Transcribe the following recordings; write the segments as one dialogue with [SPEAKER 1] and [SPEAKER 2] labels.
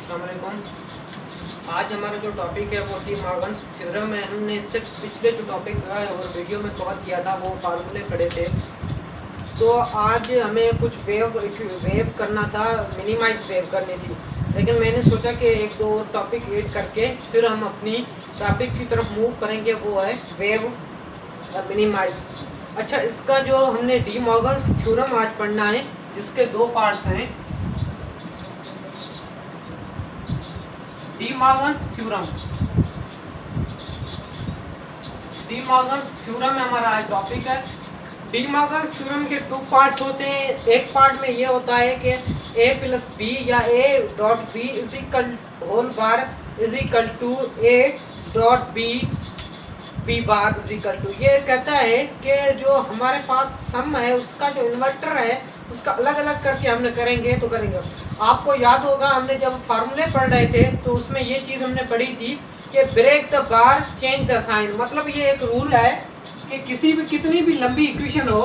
[SPEAKER 1] अस्सलाम वालेकुम। आज हमारा जो टॉपिक है वो डी मॉर्गन्स थ्योरम है। हमने इससे पिछले जो टॉपिक था और वीडियो में कवर किया था वो फार्मूले पढ़े थे। तो आज हमें कुछ वेव करना था, मिनिमाइज वेव करनी थी, लेकिन मैंने सोचा कि एक दो टॉपिक ऐड करके फिर हम अपनी टॉपिक की तरफ मूव करेंगे, वो है वेव और मिनिमाइज। अच्छा, इसका जो हमने डी मॉर्गन्स थ्योरम आज पढ़ना है, जिसके दो पार्ट्स हैं। डी मॉर्गन्स थ्योरम हमारा आज टॉपिक है। डी मॉर्गन्स थ्योरम के दो पार्ट्स होते हैं। एक पार्ट में ये होता है कि a प्लस बी या a dot B is equal whole bar is equal to a dot B bar is equal to. ये कहता है कि जो हमारे पास सम है उसका जो इन्वर्टर है उसका अलग अलग करके हमने करेंगे तो करेंगे। आपको याद होगा हमने जब फार्मूले पढ़ रहे थे तो उसमें ये चीज़ हमने पढ़ी थी कि break the bar change the sign. मतलब ये एक रूल है कि कितनी भी लंबी इक्वेशन हो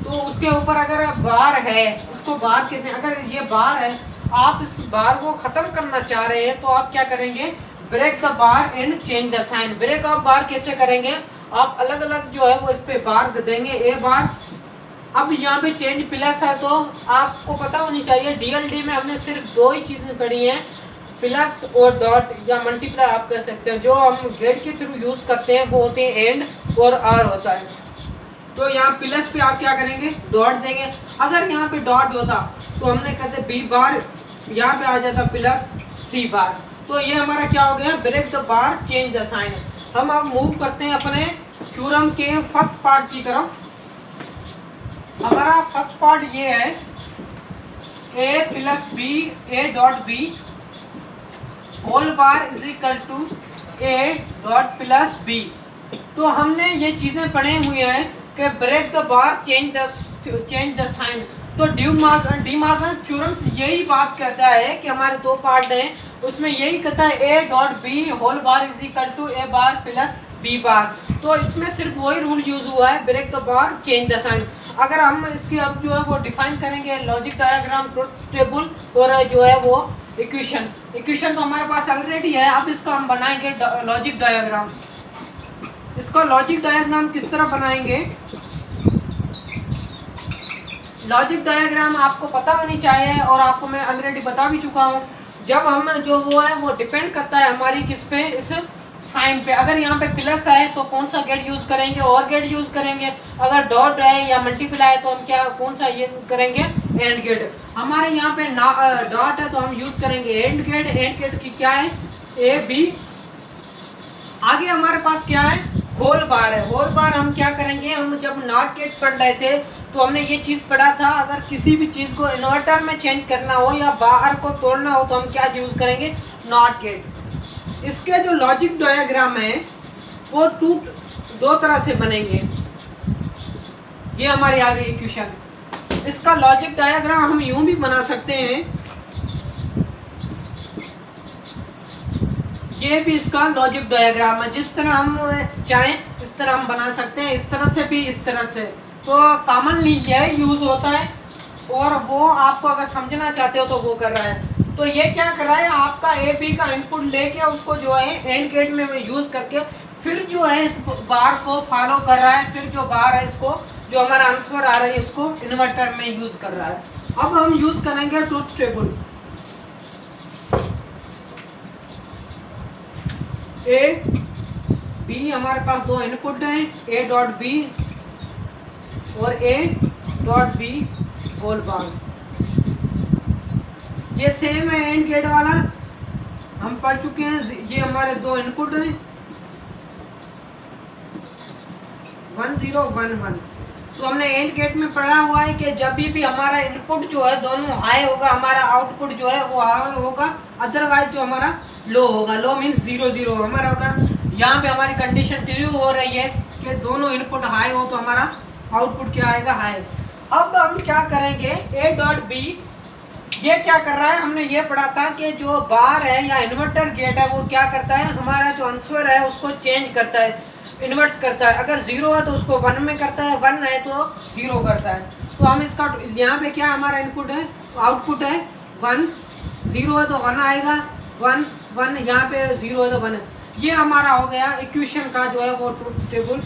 [SPEAKER 1] तो उसके ऊपर अगर बार है, इसको बार कहते हैं, अगर ये बार है, आप इस बार को ख़त्म करना चाह रहे हैं तो आप क्या करेंगे, break the bar and change the sign. Break of bar कैसे करेंगे, आप अलग अलग जो है वो इस पे बार देंगे, ए बार। अब यहाँ पे चेंज प्लस है तो आपको पता होनी चाहिए डीएलडी में हमने सिर्फ दो ही चीज़ें पढ़ी हैं, प्लस और डॉट या मल्टीप्लाई आप कह सकते हैं। जो हम गेट के थ्रू यूज़ करते हैं वो होते हैं एंड और आर होता है। तो यहाँ प्लस पे आप क्या करेंगे, डॉट देंगे। अगर यहाँ पे डॉट होता तो हमने कहते बी बार, यहाँ पे आ जाता प्लस सी बार। तो ये हमारा क्या हो गया, break the bar change the sign. हम अब मूव करते हैं अपने थ्योरम के फर्स्ट पार्ट की तरफ। हमारा फर्स्ट पार्ट ये है a plus B A dot B whole bar is equal to a dot plus B. तो हमने ये चीज़ें पढ़े हुए हैं कि break the bar change the sign. तो डी मॉर्गन थ्योरम्स यही बात कहता है कि हमारे दो पार्ट हैं, उसमें यही कहता है a dot B whole bar is equal to a bar plus B bar. तो इसमें सिर्फ वही रूल यूज हुआ है, break the bar change the sign. अगर हम इसकी अब जो है वो डिफाइन करेंगे, लॉजिक डायग्राम, ट्रुथ टेबल और जो है वो इक्वेशन तो हमारे पास ऑलरेडी है। अब इसको हम बनाएंगे लॉजिक डायग्राम। इसको लॉजिक डायग्राम किस तरह बनाएंगे, लॉजिक डायग्राम आपको पता होनी चाहिए और आपको मैं ऑलरेडी बता भी चुका हूँ। जब हम जो वो है वो डिपेंड करता है हमारी किस पे, इस साइन पे। अगर यहाँ पे प्लस है तो कौन सा गेट यूज करेंगे, और गेट यूज करेंगे। अगर डॉट है या मल्टीप्लाई है तो हम क्या कौन सा ये करेंगे, एंड गेट। हमारे यहाँ पे डॉट है तो हम यूज करेंगे एंड गेट। एंड गेट की क्या है, ए बी। आगे हमारे पास क्या है, होल बार है। होल बार हम क्या करेंगे, हम जब नॉट गेट पढ़ रहे थे तो हमने ये चीज़ पढ़ा था, अगर किसी भी चीज़ को इन्वर्टर में चेंज करना हो या बार को तोड़ना हो तो हम क्या यूज करेंगे, नॉट गेट। इसके जो लॉजिक डायग्राम है वो दो तरह से बनेंगे। ये हमारी आ गई इक्वेशन। इसका लॉजिक डायग्राम हम यूं भी बना सकते हैं, ये भी इसका लॉजिक डायग्राम है। जिस तरह हम चाहें इस तरह हम बना सकते हैं, इस तरह से भी, इस तरह से। तो कॉमनली यह यूज होता है और वो आपको अगर समझना चाहते हो तो वो कर रहा है। तो ये क्या कर रहा है, आपका ए बी का इनपुट लेके उसको जो है एंड गेट में यूज करके फिर जो है इस बार को फॉलो कर रहा है। फिर जो बार है इसको जो हमारा आंसर आ रहा है उसको इन्वर्टर में यूज कर रहा है। अब हम यूज करेंगे ट्रुथ टेबल। ए बी हमारे पास दो इनपुट हैं, ए डॉट बी और A dot B whole bar. ये सेम है एंड गेट वाला, हम पढ़ चुके हैं। ये हमारे दो इनपुट हैं 1 0 1 1। तो हमने एंड गेट में पढ़ा हुआ है कि जब भी हमारा इनपुट जो है दोनों हाई होगा, हमारा आउटपुट जो है वो हाई होगा, अदरवाइज जो हमारा लो होगा। लो मीन्स 0 0 हमारा होगा। यहाँ पे हमारी कंडीशन ट्रू हो रही है कि दोनों इनपुट हाई हो तो हमारा आउटपुट क्या आएगा, हाई। अब हम क्या करेंगे, ए डॉट बी ये क्या कर रहा है, हमने ये पढ़ा था कि जो बार है या इन्वर्टर गेट है वो क्या करता है, हमारा जो आंसर है उसको चेंज करता है, इन्वर्ट करता है। अगर 0 है तो उसको 1 में करता है, 1 है तो 0 करता है। तो हम इसका यहाँ पे क्या हमारा इनपुट है, आउटपुट है 1 0 है तो 1 आएगा, 1 1 यहाँ पे 0 है तो 1 है। ये हमारा हो गया इक्वेशन का जो है वो ट्रुथ टेबल,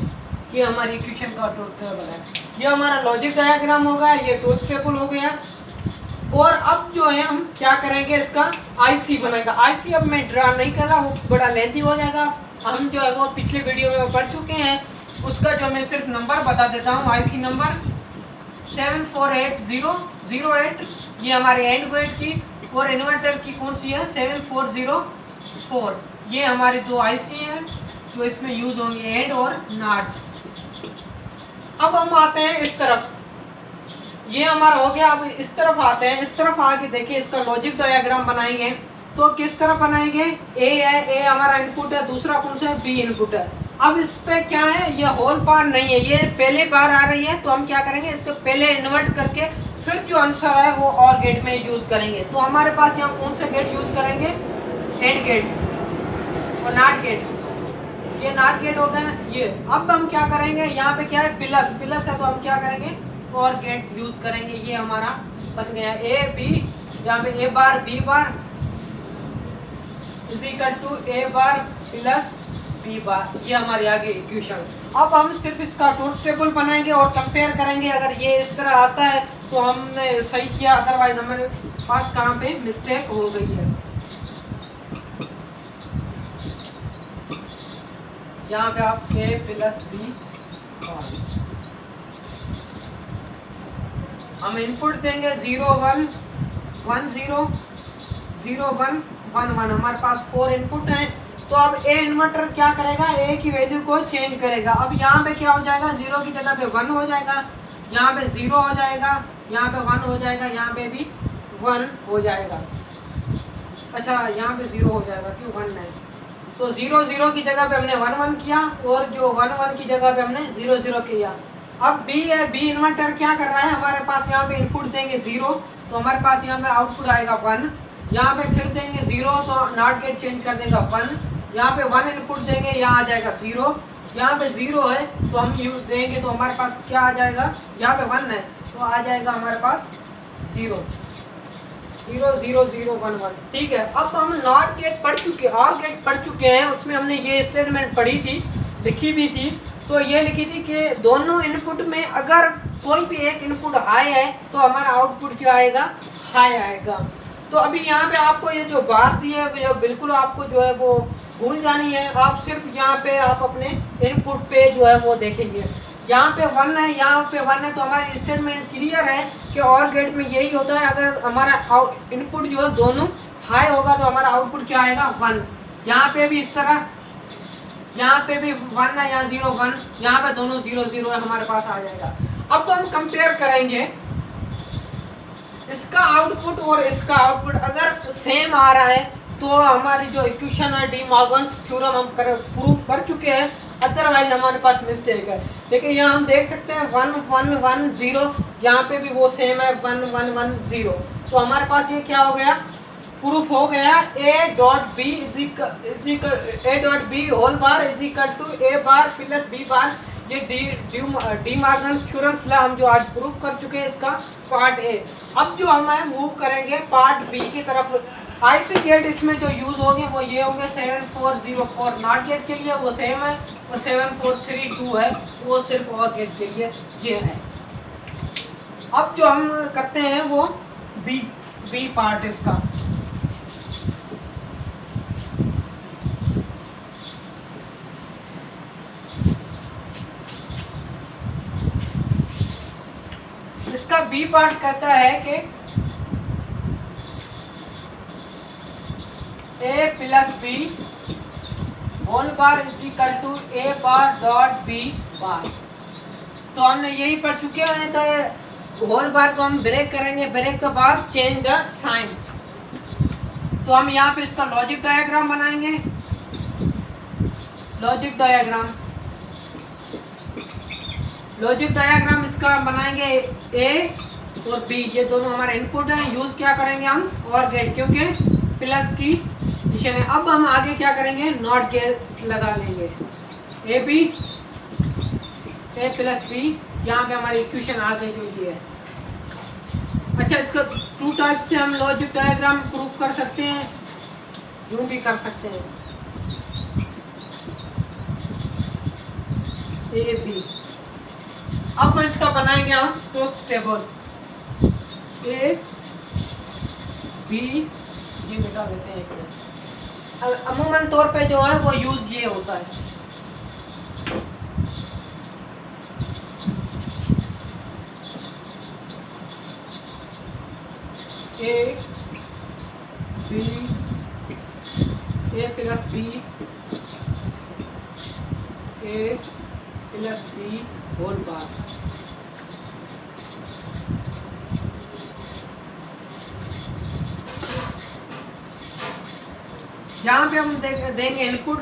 [SPEAKER 1] ये हमारी इक्वेशन का ट्रुथ टेबल है। ये हमारा लॉजिक डायग्राम हो गया, ये ट्रुथ टेबल हो गया। और अब जो है हम क्या करेंगे, इसका आईसी बनाएगा। आईसी अब मैं ड्रा नहीं कर रहा, वो बड़ा लेंथी हो जाएगा। हम जो है वो पिछले वीडियो में पढ़ चुके हैं, उसका जो मैं सिर्फ नंबर बता देता हूँ। आईसी नंबर 74808, ये हमारे एंड गेट की और इन्वर्टर की कौन सी है 7404। ये हमारे दो आईसी हैं जो इसमें यूज होंगे, एंड और नॉट। अब हम आते हैं इस तरफ, ये हमारा हो गया। अब इस तरफ आते हैं, इस तरफ आके देखिए इसका लॉजिक डायग्राम बनाएंगे। तो किस तरह बनाएंगे, ए है, ए हमारा इनपुट है, दूसरा कौन सा है, बी इनपुट है। अब इस पे क्या है, ये होल बार नहीं है, ये पहले बार आ रही है। तो हम क्या करेंगे, इसको पहले इन्वर्ट करके फिर जो आंसर है वो और गेट में यूज करेंगे। तो हमारे पास यहाँ कौन सा गेट यूज करेंगे, एंड गेट और नॉट गेट। ये नॉट गेट हो गए ये। अब हम क्या करेंगे, यहाँ पे क्या है, प्लस प्लस है, तो हम क्या करेंगे और गेट यूज करेंगे। ये हमारा बन गया ए बी, यहाँ पे A bar B bar is equal to A bar plus B bar. ये हमारे आगे इक्वेशन। अब हम सिर्फ इसका ट्रुथ टेबल बनाएंगे और कंपेयर करेंगे। अगर ये इस तरह आता है तो हमने सही किया, अदरवाइज हमारे पास कहाँ पे मिस्टेक हो गई है। यहाँ पे आप ए प्लस बी बार, हम इनपुट देंगे 0 1 1 0 0 1 1 1। हमारे पास 4 इनपुट हैं। तो अब ए इन्वर्टर क्या करेगा, ए की वैल्यू को चेंज करेगा। अब यहाँ पे क्या हो जाएगा, 0 की जगह पे 1 हो जाएगा, यहाँ पे 0 हो जाएगा, यहाँ पे 1 हो जाएगा, यहाँ पे भी 1 हो जाएगा। अच्छा यहाँ पे 0 हो जाएगा, क्यों 1 नहीं। तो 0 0 की जगह पे हमने 1 1 किया और जो 1 1 की जगह पे हमने 0 0 किया। अब बी है, बी इन्वर्टर क्या कर रहा है, हमारे पास यहाँ पे इनपुट देंगे 0 तो हमारे पास यहाँ पे आउटपुट आएगा 1। यहाँ पे फिर देंगे 0 तो नॉट गेट चेंज कर देगा 1। यहाँ पे 1 इनपुट देंगे, यहाँ आ जाएगा 0। यहाँ पे 0 है तो हम यूज देंगे तो हमारे पास क्या आ जाएगा, यहाँ पे 1 है तो आ जाएगा हमारे पास 0 0 0 0 1 1। ठीक है। अब हम नॉट गेट पढ़ चुके, और गेट पढ़ चुके हैं, उसमें हमने ये स्टेटमेंट पढ़ी थी, लिखी भी थी। तो ये लिखी थी कि दोनों इनपुट में अगर कोई भी एक इनपुट हाई है तो हमारा आउटपुट क्या आएगा, हाई आएगा। तो अभी यहाँ पे आपको ये जो बात दी है बिल्कुल आपको जो है वो भूल जानी है। आप सिर्फ यहाँ पे आप अपने इनपुट पे जो है वो देखेंगे, यहाँ पे 1 है, यहाँ पे 1 है, तो हमारी स्टेटमेंट क्लियर है कि और गेट में यही होता है। अगर हमारा इनपुट जो है दोनों हाई होगा तो हमारा आउटपुट क्या आएगा, 1। यहाँ पे भी इस तरह, यहाँ पे भी 1 है, यहाँ 0 1, यहाँ पे दोनों 0 0 है, हमारे पास आ जाएगा। अब तो हम कंपेयर करेंगे इसका आउटपुट और इसका आउटपुट। अगर सेम आ रहा है तो हमारी जो इक्वेशन है डी मॉर्गन्स थ्योरम हम प्रूव कर चुके हैं, अदरवाइज हमारे पास मिस्टेक है। लेकिन यहाँ हम देख सकते हैं 1 1 1 0, यहाँ पे भी वो सेम है 1 1 1 0। तो हमारे पास ये क्या हो गया, प्रूफ हो गया A dot B whole bar is equal to A bar plus B bar. ये डी मॉर्गन्स थ्योरम हम जो आज प्रूफ कर चुके हैं इसका पार्ट ए। अब जो हम मूव करेंगे पार्ट बी की तरफ। आईसी गेट इसमें जो यूज होंगे वो ये होंगे 7404 नॉट गेट के लिए वो सेम है, और 7432 है वो सिर्फ और गेट के लिए ये है। अब जो हम करते हैं वो बी पार्ट इसका। इसका बी पार्ट कहता है कि A plus B whole bar is equal to A bar dot B bar. तो हमने यही पढ़ चुके हैं। तो होल बार को हम ब्रेक करेंगे, ब्रेक के बाद चेंज द साइन। तो हम यहाँ पे इसका लॉजिक डायग्राम बनाएंगे। लॉजिक डायग्राम इसका बनाएंगे ए और बी, ये दोनों हमारे इनपुट हैं। यूज क्या करेंगे हम, और गेट, क्योंकि प्लस की दिशा में। अब हम आगे क्या करेंगे, नॉट गेट लगा लेंगे। A B A plus B, यहाँ पे हमारी इक्वेशन आ गई जो ये है। अच्छा, इसका 2 टाइप से हम लॉजिक डायग्राम प्रूफ कर सकते हैं, यूं भी कर सकते हैं, ए बी। अब इसका बनाएंगे हम ट्रुथ टेबल, ए बी, ये मिटा देते हैं एक मिनट। अमूमन तौर पे जो है वो यूज ये होता है, A B, A plus B, A plus B whole bar. यहाँ पे हम देंगे इनपुट,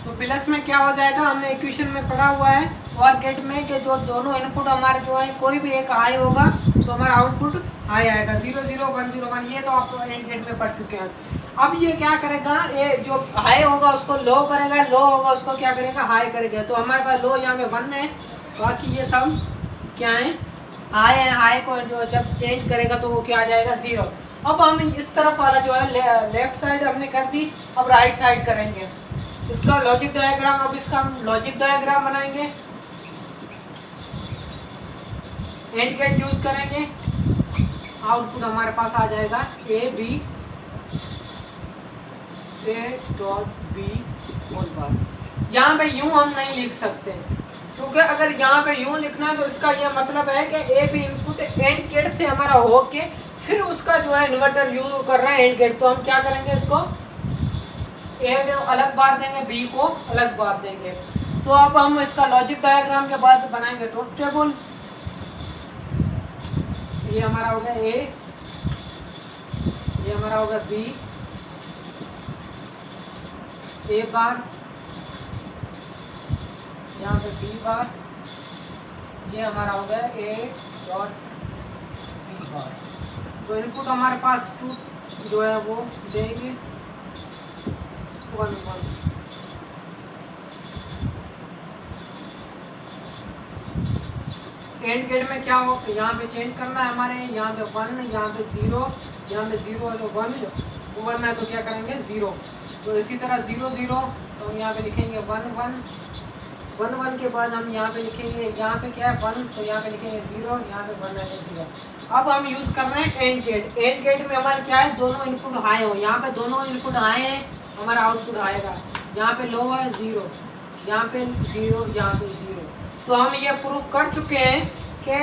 [SPEAKER 1] तो प्लस में क्या हो जाएगा, हमने इक्वेशन में पढ़ा हुआ है और गेट में कि जो दोनों इनपुट हमारे जो है कोई भी एक हाई होगा तो हमारा आउटपुट हाई आएगा, 0 0 1 0 1, ये तो आप एंड गेट में पढ़ चुके हैं। अब ये क्या करेगा, ये जो हाई होगा उसको लो करेगा, लो होगा उसको क्या करेगा, हाई करेगा। तो हमारे पास लो यहाँ पे 1 है, बाकी ये सब क्या है, हाई है। हाई को जो जब चेंज करेगा तो वो क्या आ जाएगा, 0। अब हम इस तरफ वाला जो है लेफ्ट साइड हमने कर दी, अब राइट साइड करेंगे इसका लॉजिक डायग्राम। अब इसका हम लॉजिक डायग्राम बनाएंगे, एंड गेट यूज करेंगे, आउटपुट हमारे पास आ जाएगा A B, A dot B whole bar. यहाँ पे यूं हम नहीं लिख सकते क्योंकि अगर यहाँ पे यूं लिखना है तो इसका यह मतलब है कि A B input and gate से हमारा होके फिर उसका जो है इन्वर्टर यूज कर रहा है एंड गेट। तो हम क्या करेंगे, इसको ए को अलग बार देंगे, बी को अलग बार देंगे। तो अब हम इसका लॉजिक डायग्राम के बाद बनाएंगे ट्रुथ टेबल। ये हमारा हो गया ए, ये हमारा होगा बी, ए बार, यहाँ पे बी बार, ये हमारा हो गया ए डॉट बी बार। तो इनपुट हमारे पास 2 जो है वो देंगे 1 1। एंड गेट में क्या हो, यहाँ पे चेंज करना है हमारे, यहाँ पे 1, यहाँ पे 0, यहाँ पे 0 है तो 1 है तो क्या करेंगे 0। तो इसी तरह 0 0 तो हम यहाँ पे लिखेंगे 1 1, 1 1 के बाद हम यहाँ पे लिखेंगे, यहाँ पे क्या है 1 तो यहाँ पे लिखेंगे 0, यहाँ पे 1 है तो 0। अब हम यूज कर रहे हैं एंड गेट। एंड गेट में हमारे क्या है, दोनों इनपुट हाई हो, यहाँ पे दोनों इनपुट हाई हैं, हमारा आउटपुट आएगा। यहाँ पे लो है 0, यहाँ पे 0, यहाँ पे 0। तो हम ये प्रूफ कर चुके हैं कि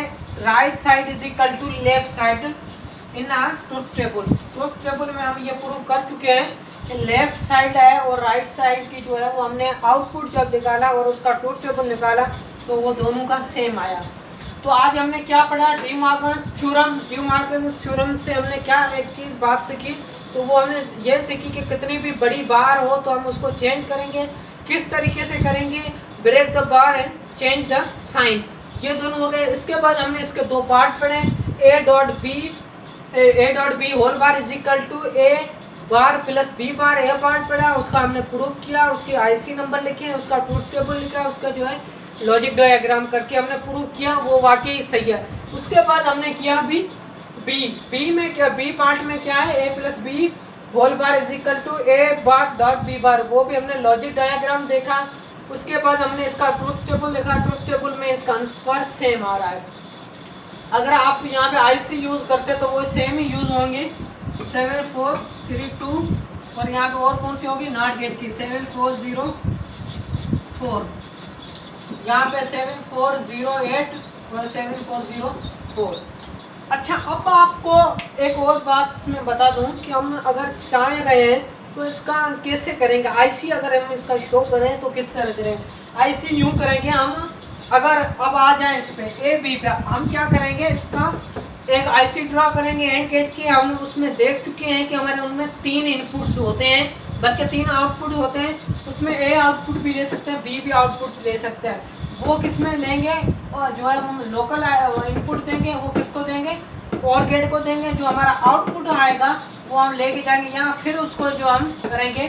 [SPEAKER 1] right side is equal to left side in a truth table. Truth table में हम ये प्रूफ कर चुके हैं कि लेफ्ट साइड है और राइट साइड की जो है वो हमने आउटपुट जब निकाला और उसका ट्रुथ टेबल निकाला तो वो दोनों का सेम आया। तो आज हमने क्या पढ़ा, D Morgan's theorem. D Morgan's theorem से हमने क्या एक चीज़ बात सीखी, तो वो हमने ये सीखी कि कितनी भी बड़ी बार हो तो हम उसको चेंज करेंगे, किस तरीके से करेंगे, break the bar and change the sign. ये दोनों हो गए। इसके बाद हमने इसके 2 पार्ट पढ़े, A dot B whole bar is equal to A bar plus B bar. A part पढ़ा, उसका हमने प्रूफ किया, उसकी आईसी नंबर लिखे, उसका ट्रुथ टेबल लिखा, उसका जो है लॉजिक डायग्राम करके हमने प्रूफ किया, वो वाकई सही है। उसके बाद हमने किया बी में क्या, बी पार्ट में क्या है, A plus B whole bar is equal to A bar dot B bar, वो भी हमने लॉजिक डायग्राम देखा। उसके बाद हमने इसका ट्रुथ टेबल देखा, ट्रुथ टेबल में इसका आंसर सेम आ रहा है। अगर आप यहाँ पे आईसी यूज करते तो वो सेम ही यूज होंगे, 7432, और यहाँ पे और कौन सी होगी, नॉट गेट की 7404, यहाँ पे 7408 और 7404। अच्छा, अब आपको एक और बात इसमें बता दूं कि हम अगर चाह रहे हैं तो इसका कैसे करेंगे। आईसी अगर हम इसका शो करें तो किस तरह करेंगे, आईसी यूं करेंगे हम। अगर अब आ जाए इस पे ए बी पे, हम क्या करेंगे, इसका एक आईसी ड्रा करेंगे एंड गेट की। हम उसमें देख चुके हैं कि हमारे उनमें 3 इनपुट्स होते हैं, बल्कि 3 आउटपुट होते हैं। उसमें ए आउटपुट भी ले सकते हैं, बी भी आउटपुट ले सकते हैं। वो किस में लेंगे, और जो है हम लोकल इनपुट देंगे, वो किसको देंगे, और गेट को देंगे। जो हमारा आउटपुट आएगा वो हम लेके जाएंगे यहाँ, फिर उसको जो हम करेंगे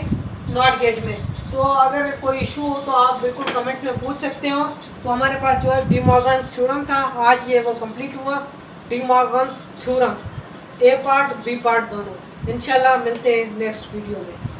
[SPEAKER 1] नॉट गेट में। तो अगर कोई इशू हो तो आप बिल्कुल कमेंट्स में पूछ सकते हो। तो हमारे पास जो है डी मॉर्गन थ्योरम था, आज ये वो कंप्लीट हुआ, डी मॉर्गन थ्योरम ए पार्ट बी पार्ट दोनों। इंशाल्लाह मिलते हैं नेक्स्ट वीडियो में।